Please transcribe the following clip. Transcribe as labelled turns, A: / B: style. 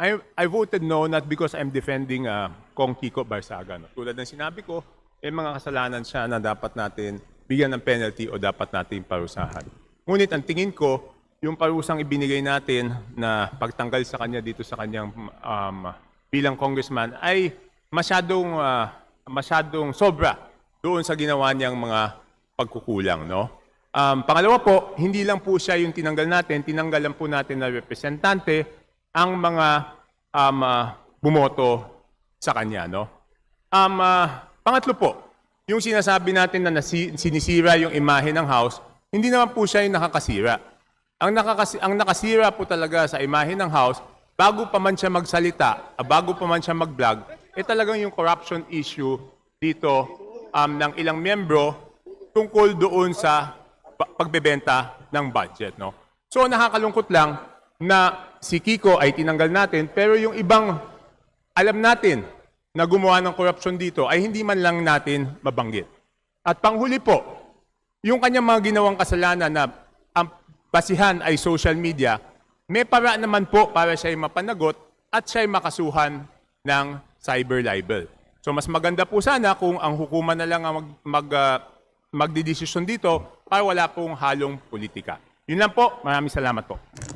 A: I voted no not because I'm defending Kong Kiko Barsaga. No? Tulad ng sinabi ko, mga kasalanan siya na dapat natin bigyan ng penalty o dapat natin parusahan. Ngunit ang tingin ko, yung parusang ibinigay natin na pagtanggal sa kanya dito sa kanyang bilang congressman ay masyadong sobra doon sa ginawa niyang mga pagkukulang. No? Pangalawa po, hindi lang po siya yung tinanggal natin, tinanggalan po natin na representante ang mga bumoto sa kanya. No? Pangatlo po, yung sinasabi natin na sinisira yung imahe ng House, hindi naman po siya yung nakakasira. Ang nakasira po talaga sa imahe ng House, bago pa man siya magsalita, bago pa man siya mag-vlog, talagang yung corruption issue dito ng ilang miyembro tungkol doon sa pagbebenta ng budget. No? So nakakalungkot lang na si Kiko ay tinanggal natin, pero yung ibang alam natin na gumawa ng corruption dito ay hindi man lang natin mabanggit. At panghuli po, yung kanyang mga ginawang kasalanan na ang basihan ay social media, may para naman po para siya mapanagot at siya makasuhan ng cyber libel. So mas maganda po sana kung ang hukuman na lang ang magdidesisyon dito para wala pong halong politika. Yun lang po. Maraming salamat po.